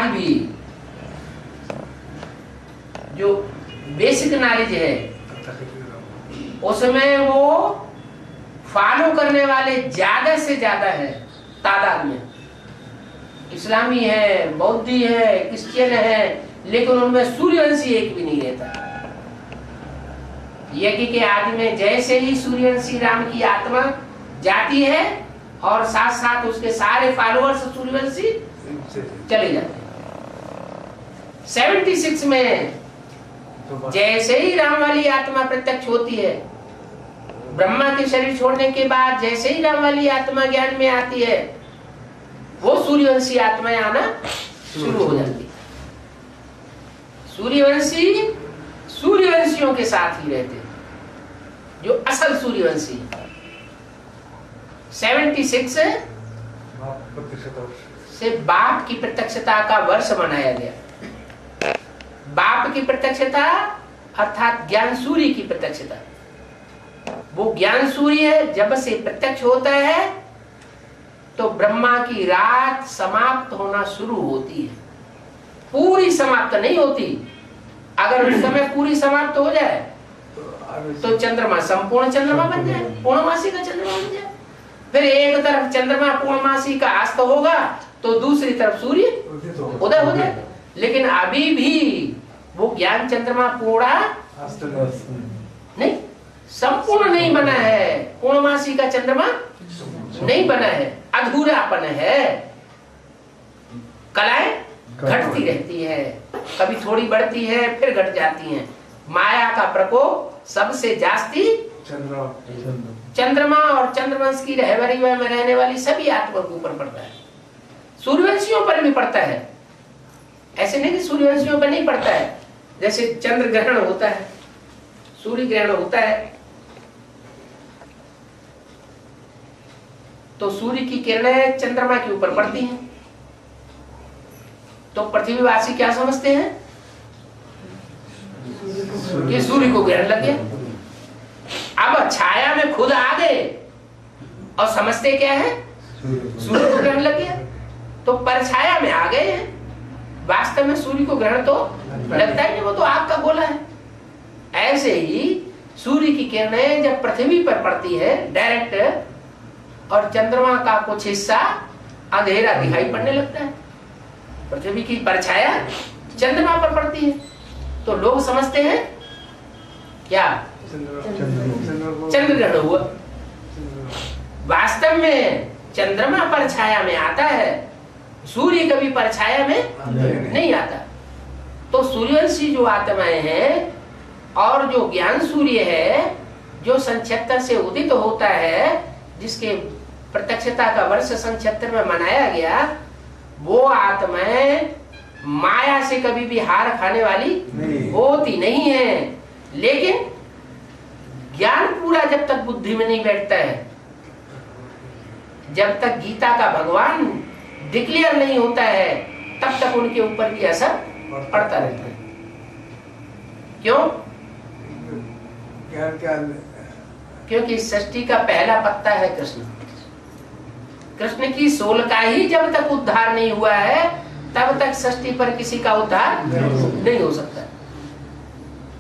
आज भी जो बेसिक नॉलेज है उसमें वो फॉलो करने वाले ज्यादा से ज्यादा है तादाद में। इस्लामी है, बौद्धी है, क्रिश्चियन है, लेकिन उनमें सूर्यवंशी एक भी नहीं रहता। यज्ञ के आदि में जैसे ही सूर्यवंशी राम की आत्मा जाती है और साथ साथ उसके सारे फॉलोअर्स सूर्यवंशी चले जाते हैं। 76 में जैसे ही राम वाली आत्मा प्रत्यक्ष होती है, ब्रह्मा के शरीर छोड़ने के बाद जैसे ही राम वाली आत्मा ज्ञान में आती है, वो सूर्यवंशी आत्माएं आना शुरू हो जाती है। सूर्यवंशी सूर्यवंशियों के साथ ही रहते हैं, जो असल सूर्यवंशी। 76 से बाप की प्रत्यक्षता का वर्ष मनाया गया। बाप की प्रत्यक्षता अर्थात ज्ञान सूर्य की प्रत्यक्षता। वो ज्ञान सूर्य जब से प्रत्यक्ष होता है तो ब्रह्मा की रात समाप्त होना शुरू होती है। पूरी समाप्त नहीं होती। अगर उस समय पूरी समाप्त हो जाए तो चंद्रमा संपूर्ण चंद्रमा बन जाए, पूर्णमासी का चंद्रमा बन जाए। फिर एक तरफ चंद्रमा पूर्णमासी का अस्त होगा तो दूसरी तरफ सूर्य उदय हो जाएगा। लेकिन अभी भी वो ज्ञान चंद्रमा पूरा नहीं, संपूर्ण नहीं बना है। पूर्णमासी का चंद्रमा नहीं बना है, अधूरापन है। कलाएं घटती रहती है, कभी थोड़ी बढ़ती है फिर घट जाती हैं। माया का प्रकोप सबसे जास्ती चंद्रमा और चंद्रवंश की रहबरी में रहने वाली सभी आत्मा के ऊपर पड़ता है। सूर्यवंशियों पर भी पड़ता है, ऐसे नहीं कि सूर्यवंशियों पर नहीं पड़ता है। जैसे चंद्र ग्रहण होता है, सूर्य ग्रहण होता है, तो सूर्य की किरणें चंद्रमा के ऊपर पड़ती हैं, तो पृथ्वीवासी क्या समझते हैं कि सूर्य को ग्रहण लग गया। अब छाया में खुद आ गए और समझते क्या है, सूर्य को ग्रहण लग गया, तो परछाया में आ गए हैं। वास्तव में सूर्य को ग्रहण तो लगता ही नहीं, वो तो आग का गोला है। ऐसे ही सूर्य की किरणें जब पृथ्वी पर पड़ती है डायरेक्ट, और चंद्रमा का कुछ हिस्सा अंधेरा दिखाई पड़ने लगता है, पृथ्वी की परछाया चंद्रमा पर पड़ती है, तो लोग समझते हैं क्या चंद्र ग्रहण हुआ। वास्तव में चंद्रमा परछाया में आता है, सूर्य कभी परछाया में नहीं आता। तो सूर्यवंशी जो आत्माएं हैं और जो ज्ञान सूर्य है, जो सन 76 से उदित होता है, जिसके प्रत्यक्षता का वर्ष सन 76 में मनाया गया, वो आत्माएं माया से कभी भी हार खाने वाली होती नहीं है। लेकिन ज्ञान पूरा जब तक बुद्धि में नहीं बैठता है, जब तक गीता का भगवान डिक्लेयर नहीं होता है, तब तक उनके ऊपर भी असर पड़ता रहता है। क्यों? क्योंकि सृष्टि का पहला पत्ता है कृष्ण। कृष्ण की सोल का ही जब तक उद्धार नहीं हुआ है, तब तक सृष्टि पर किसी का उद्धार नहीं हो सकता।